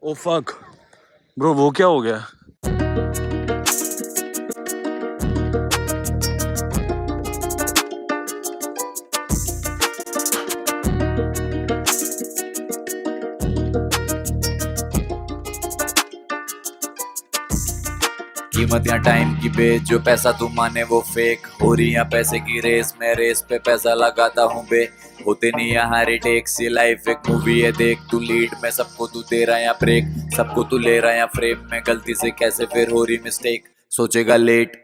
Oh fuck bro, वो क्या हो गया? कीमत या टाइम की बेच, जो पैसा तू माने वो फेक हो रही है। पैसे की रेस में रेस पे पैसा लगाता हूँ बे, होते नहीं यहाँ रिटेक्स। ये लाइफ एक मूवी है, देख तू लीड में सबको तू दे रहा या ब्रेक, सबको तू ले रहा या फ्रेम में गलती से कैसे फिर हो रही मिस्टेक, सोचेगा लेट।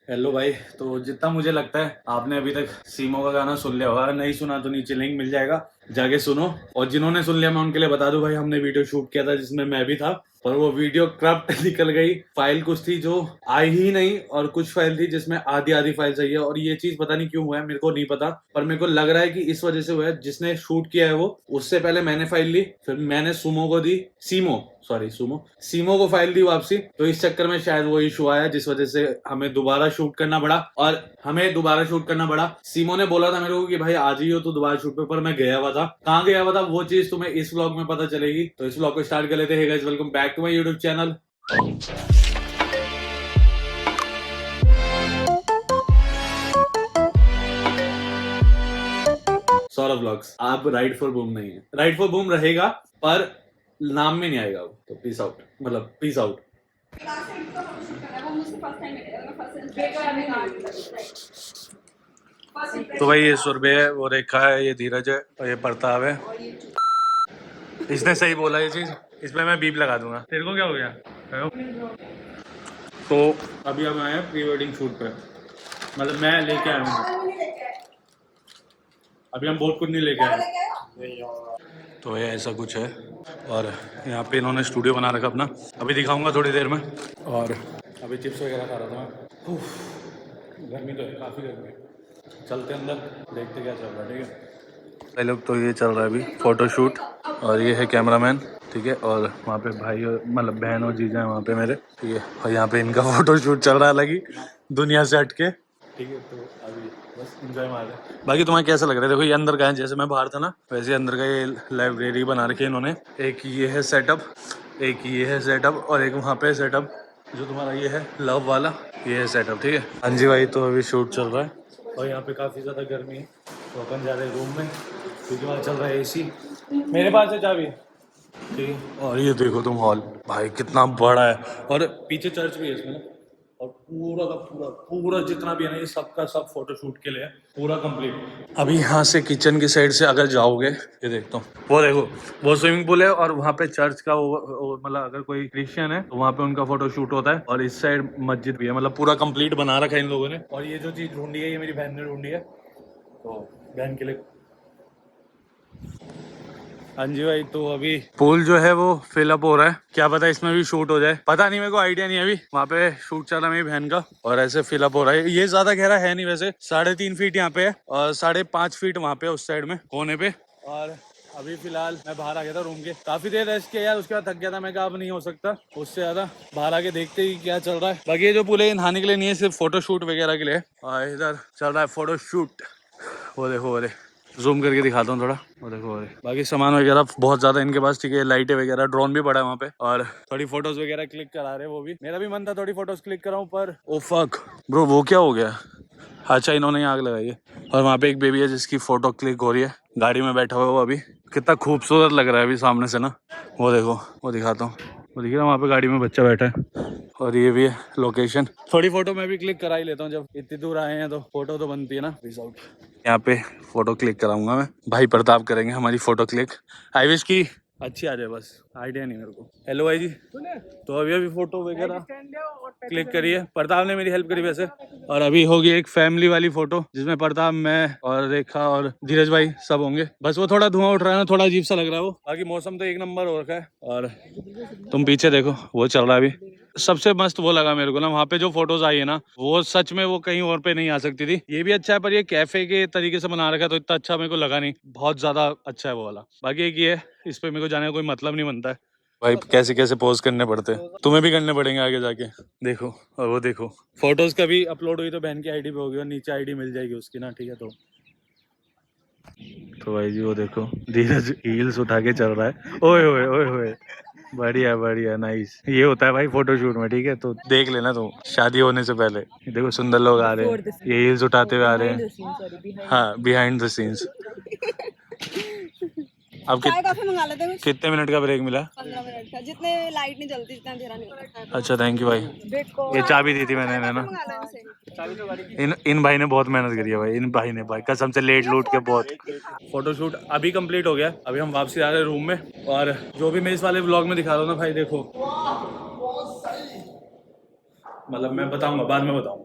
हेलो भाई, तो जितना मुझे लगता है आपने अभी तक सीमो का गाना सुन लिया होगा। नहीं सुना तो नीचे लिंक मिल जाएगा, जाके सुनो। और जिन्होंने सुन लिया मैं उनके लिए बता दूं भाई, हमने वीडियो शूट किया था जिसमें मैं भी था, पर वो वीडियो करप्ट निकल गई। फाइल कुछ थी जो आई ही नहीं, और कुछ फाइल थी जिसमें आधी आधी फाइल सही है। और ये चीज पता नहीं क्यों हुआ है, मेरे को नहीं पता, पर मेरे को लग रहा है कि इस वजह से हुआ है। जिसने शूट किया है वो, उससे पहले मैंने फाइल ली, फिर मैंने सुमो को दी, सीमो को फाइल दी वापसी। तो इस चक्कर में शायद वो इशू आया, जिस वजह से हमें दोबारा शूट करना पड़ा। सीमो ने बोला था मेरे को कि भाई आ जाइयो तो दोबारा शूट पे, पर मैं गया हुआ था। कहाँ गया हुआ था वो चीज तुम्हें इस व्लॉग में पता चलेगी। तो इस व्लॉग को स्टार्ट कर लेते हैं। Guys, welcome back to my YouTube channel. Saurabh vlogs. आप राइड फॉर बूम नहीं है, राइड फॉर बूम रहेगा पर नाम में नहीं आएगा वो। तो पीस आउट, मतलब पीस आउट। तो भाई ये सुरभि है, वो रेखा है, ये धीरज है और ये प्रताप है। इसने सही बोला ये चीज, इसमें मैं बीप लगा दूंगा। तेरे को क्या हो गया? तो अभी हम आए हैं प्री वेडिंग शूट पे, मतलब मैं लेके आया हूँ। अभी हम बहुत कुछ नहीं लेके आए। तो ये ऐसा कुछ है, और यहाँ पे इन्होंने स्टूडियो बना रखा अपना, अभी दिखाऊंगा थोड़ी देर में। और अभी चिप्स वगैरह खा रहा था मैं। गर्मी तो है, काफ़ी गर्मी है। चलते अंदर, देखते क्या चल रहा है। ठीक है भाई लोग, तो ये चल रहा है अभी फोटोशूट, और ये है कैमरामैन। ठीक है, और वहाँ पे भाई मतलब बहन और जीजा है वहाँ पे मेरे। ठीक है, और यहाँ पे इनका फोटोशूट चल रहा है अलग ही दुनिया से हटके। ठीक है, तो अभी बस इंजॉय मार रहे हैं। बाकी तुम्हें कैसा लग रहा है? देखो ये अंदर का है, जैसे मैं बाहर था ना वैसे अंदर का ये लाइब्रेरी बना रखी है इन्होंने। एक ये है सेटअप, और एक वहाँ पे सेटअप जो तुम्हारा ये है लव वाला, ये है सेटअप। ठीक है हाँ जी भाई, तो अभी शूट चल रहा है और यहाँ पे काफ़ी ज़्यादा गर्मी है, तो अपन जा रहे हैं रूम में क्योंकि वहाँ चल रहा है AC। मेरे पास है चाबी। ठीक है, और ये देखो तुम हॉल भाई कितना बड़ा है, और पीछे चर्च भी है इसमें। और पूरा का पूरा जितना भी है ना, ये सबका सब फोटो शूट के लिए है, पूरा कंप्लीट। अभी यहाँ से किचन की साइड से अगर जाओगे, ये देखता हूँ, वो देखो वो स्विमिंग पूल है, और वहाँ पे चर्च का वो मतलब अगर कोई क्रिश्चियन है तो वहाँ पे उनका फोटो शूट होता है। और इस साइड मस्जिद भी है, मतलब पूरा कंप्लीट बना रखा है इन लोगों ने। और ये जो चीज़ ढूंढी है ये मेरी बहन ने ढूंढी है, तो बहन के लिए। हाँ जी भाई, तो अभी पूल जो है वो फिलअप हो रहा है, क्या पता इसमें भी शूट हो जाए, पता नहीं, मेरे को आइडिया नहीं है। अभी वहाँ पे शूट चल रहा है मेरी बहन का, और ऐसे फिलअप हो रहा है। ये ज्यादा गहरा है नहीं वैसे, 3.5 फीट यहाँ पे है और 5.5 फीट वहाँ पे उस साइड में कोने पे। और अभी फिलहाल मैं बाहर आ गया था रूम के, काफी देर रेस्ट किया यार, उसके बाद थक गया था मैं, कहा अब नहीं हो सकता उससे ज्यादा, बाहर आके देखते ही क्या चल रहा है। बाकी ये जो पूल है नहाने के लिए नहीं है, सिर्फ फोटो शूट वगैरह के लिए। और इधर चल रहा है फोटो शूट, वो देखो, अरे जूम करके दिखाता हूँ थोड़ा, वो देखो। अरे बाकी सामान वगैरह बहुत ज्यादा इनके पास। ठीक है, लाइटें वगैरह, ड्रोन भी पड़ा है वहाँ पे, और थोड़ी फोटोज वगैरह क्लिक करा रहे हैं वो भी। मेरा भी मन था थोड़ी फोटोज क्लिक कराऊं, पर ओ फक ब्रो, वो क्या हो गया? अच्छा, इन्होंने आग लगाई है। और वहाँ पे एक बेबी है जिसकी फोटो क्लिक हो रही है, गाड़ी में बैठा हुआ है वो। अभी कितना खूबसूरत लग रहा है अभी सामने से ना, वो देखो, वो दिखाता हूँ, वो दिख रहा है वहाँ पे गाड़ी में बच्चा बैठा है। और ये भी है लोकेशन। थोड़ी फोटो मैं भी क्लिक करा ही लेता हूँ, जब इतनी दूर आए हैं तो फोटो तो बनती है ना। यहाँ पे फोटो क्लिक कराऊंगा मैं, भाई प्रताप करेंगे हमारी फोटो क्लिक। आई विश की अच्छी आ जाए, बस आइडिया नहीं मेरे को। हेलो भाई जी, तो अभी फोटो वगैरह क्लिक करी है, प्रताप ने मेरी हेल्प करी वैसे। और अभी होगी एक फैमिली वाली फोटो जिसमें प्रताप, मैं और रेखा और धीरज भाई सब होंगे। बस वो थोड़ा धुआं उठ रहा है ना, थोड़ा अजीब सा लग रहा है वो, बाकी मौसम तो एक नंबर हो रखा है। और तुम पीछे देखो, वो चल रहा है अभी। सबसे मस्त वो लगा मेरे को ना, वहाँ पे जो फोटोज आई है ना, वो सच में वो कहीं और पे नहीं आ सकती थी। ये भी अच्छा है, पर ये कैफे के तरीके से बना रखा है तो इतना अच्छा मेरे को लगा नहीं, बहुत ज्यादा अच्छा है वो वाला। बाकी एक ये है, इस पे मेरे को जाने का कोई मतलब नहीं बनता है भाई, कैसे कैसे पोज करने पड़ते हैं, तुम्हें भी करने पड़ेंगे आगे जाके। देखो, और वो देखो, फोटोज कभी अपलोड हुई तो बहन की आईडी पे होगी, और नीचे आईडी मिल जाएगी उसकी ना। ठीक है, तो भाई जी वो देखो, धीरज हील्स उठा के चल रहा है। ओए ओए ओए ओए, बढ़िया बढ़िया नाइस। ये होता है भाई फोटोशूट में, ठीक है? तो देख लेना तुम शादी होने से पहले। देखो सुंदर लोग आ रहे हैं, ये हील्स उठाते हुए आ रहे हैं। हाँ, बिहाइंड द सीन्स। अब चाय कॉफी मंगा लेते हैं। कितने मिनट का ब्रेक मिला? 15 मिनट का, जितने लाइट नहीं जलती जितना अंधेरा नहीं होता। अच्छा थैंक यू भाई। ये चाबी दी थी मैंने, है ना? मंगा लें इसे। इन भाई ने बहुत मेहनत करी है भाई, इन भाई ने भाई कसम से लेट लूट के बहुत। फोटोशूट अभी कंप्लीट हो गया, अभी हम वापसी आ रहे हैं रूम में। और जो भी मैं इस वाले व्लॉग में दिखा रहा हूँ ना भाई, देखो मतलब मैं बताऊंगा, बाद में बताऊंगा।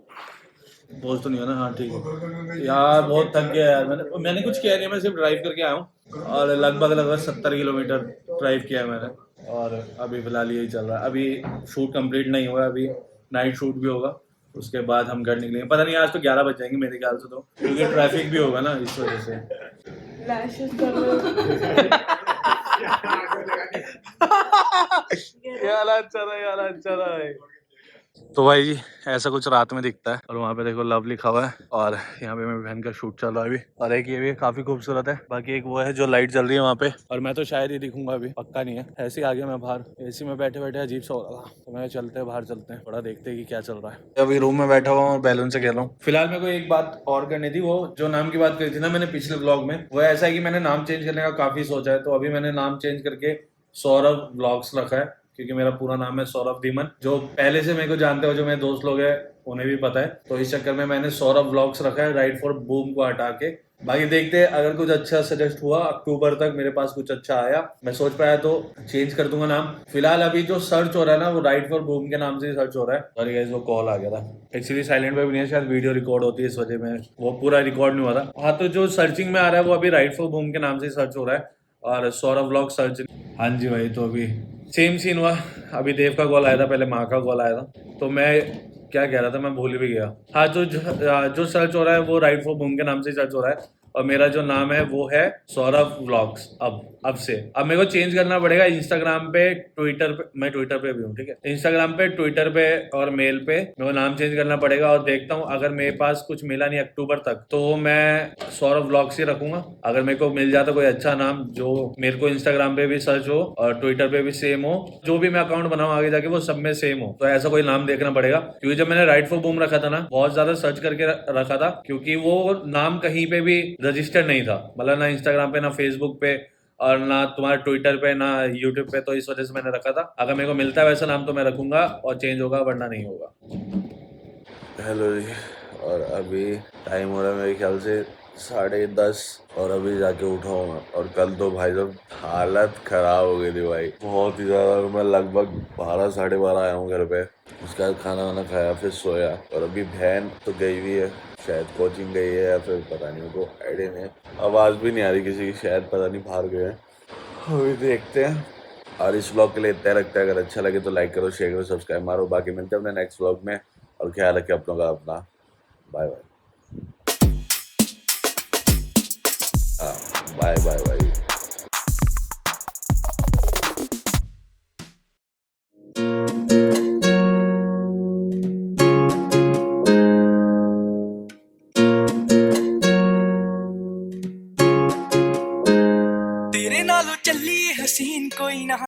बोल तो नहीं है ना? हाँ ठीक है यार, बहुत थक गया यार। मैंने कुछ किया नहीं, मैं सिर्फ ड्राइव करके आया हूँ और लगभग 70 किलोमीटर ड्राइव किया है मैंने। और अभी फिलहाल यही चल रहा है। अभी शूट कंप्लीट नहीं हुआ, अभी नाइट शूट भी होगा, उसके बाद हम घर निकलेंगे। पता नहीं आज तो 11 बज जाएंगे मेरे ख्याल से, तो क्योंकि ट्रैफिक भी होगा ना इस वजह से। यार अच्छा रहा, यार अच्छा रहा है। तो भाई जी ऐसा कुछ रात में दिखता है। और वहाँ पे देखो लव लिखा हुआ है, और यहाँ पे मेरी बहन का शूट चल रहा है अभी। और एक ये भी काफी खूबसूरत है, बाकी एक वो है जो लाइट जल रही है वहाँ पे। और मैं तो शायद ही दिखूंगा, अभी पक्का नहीं है। ऐसे ही आ गया मैं बाहर, एसी में बैठे बैठे अजीब सा हो रहा था, तो मैं चलते हैं बाहर, चलते हैं थोड़ा देखते हैं कि क्या चल रहा है। अभी रूम में बैठा हुआ हूँ और बैलून से खेल रहा हूँ। फिलहाल मेरे को एक बात और करनी थी, वो जो नाम की बात करी थी ना मैंने पिछले ब्लॉग में, वो ऐसा है कि मैंने नाम चेंज करने का काफी सोचा है। तो अभी मैंने नाम चेंज करके सौरभ व्लॉग्स रखा है, क्योंकि मेरा पूरा नाम है सौरभ धीमन। जो पहले से मेरे को जानते हो, जो मेरे दोस्त लोग हैं, उन्हें भी पता है। तो इस चक्कर में मैंने सौरभ व्लॉग्स रखा है, राइट फॉर बूम को हटा के। बाकी देखते हैं, अगर कुछ अच्छा सजेस्ट हुआ अक्टूबर तक, मेरे पास कुछ अच्छा आया, मैं सोच पाया तो चेंज कर दूंगा नाम। फिलहाल अभी जो सर्च हो रहा है ना, वो राइट फॉर बूम के नाम से ही सर्च हो रहा है। सॉरी गाइस, वो कॉल आ गया था। एक्चुअली साइलेंट पे भी नहीं है, शायद वीडियो रिकॉर्ड होती है इस वजह में वो पूरा रिकॉर्ड नहीं हुआ था। हाँ, तो जो सर्चिंग में आ रहा है वो अभी राइट फॉर बूम के नाम से ही सर्च हो रहा है, और सौरभ व्लॉग सर्च। हाँ जी भाई, तो अभी सेम सीन हुआ। अभी देव का कॉल आया था, पहले माँ का कॉल आया था। तो मैं क्या कह रहा था, मैं भूल भी गया। हाँ, जो सर्च हो रहा है वो राइट फॉर बूम के नाम से सर्च हो रहा है, और मेरा जो नाम है वो है सौरभ व्लॉग्स। अब से अब मेरे को चेंज करना पड़ेगा। इंस्टाग्राम पे, ट्विटर पे, मैं ट्विटर पे भी हूँ, ठीक है? इंस्टाग्राम पे, ट्विटर पे और मेल पे मेरे को नाम चेंज करना पड़ेगा। और देखता हूँ, अगर मेरे पास कुछ मिला नहीं अक्टूबर तक, तो मैं सौरभ व्लॉग्स ही रखूंगा। अगर मेरे को मिल जाता कोई अच्छा नाम जो मेरे को इंस्टाग्राम पे भी सर्च हो और ट्विटर पे भी सेम हो, जो भी मैं अकाउंट बनाऊं आगे जाके वो सब में सेम हो, तो ऐसा कोई नाम देखना पड़ेगा। क्योंकि जब मैंने राइट फॉर बूम रखा था ना, बहुत ज्यादा सर्च करके रखा था, क्योंकि वो नाम कहीं पे भी रजिस्टर्ड नहीं था, मतलब ना इंस्टाग्राम पे, ना फेसबुक पे, और ना तुम्हारे ट्विटर पे, ना यूट्यूब पे। तो इस वजह से मैंने रखा था। अगर मेरे को मिलता है वैसा नाम तो मैं रखूंगा, और चेंज होगा वरना नहीं होगा। हेलो जी, और अभी टाइम हो रहा है मेरे ख्याल से 10:30, और अभी जाके उठा हूँ मैं। और कल तो भाई साहब हालत खराब हो गई थी भाई, बहुत ही ज़्यादा। मैं लगभग 12, 12:30 आया हूँ घर पे। उसके बाद खाना वाना खाया, फिर सोया। और अभी बहन तो गई हुई है, शायद कोचिंग गई है या फिर पता नहीं, उनको आइडिया नहीं है। आवाज़ भी नहीं आ रही किसी की, शायद पता नहीं बाहर गए हैं। अभी देखते हैं। और इस व्लॉग के लिए इतना रखते हैं, अगर अच्छा लगे तो लाइक करो, शेयर करो, सब्सक्राइब मारो। बाकी मिलते हैं अपने नेक्स्ट व्लॉग में, और ख्याल रखें अपनों का अपना। Bye bye. Bye bye bye.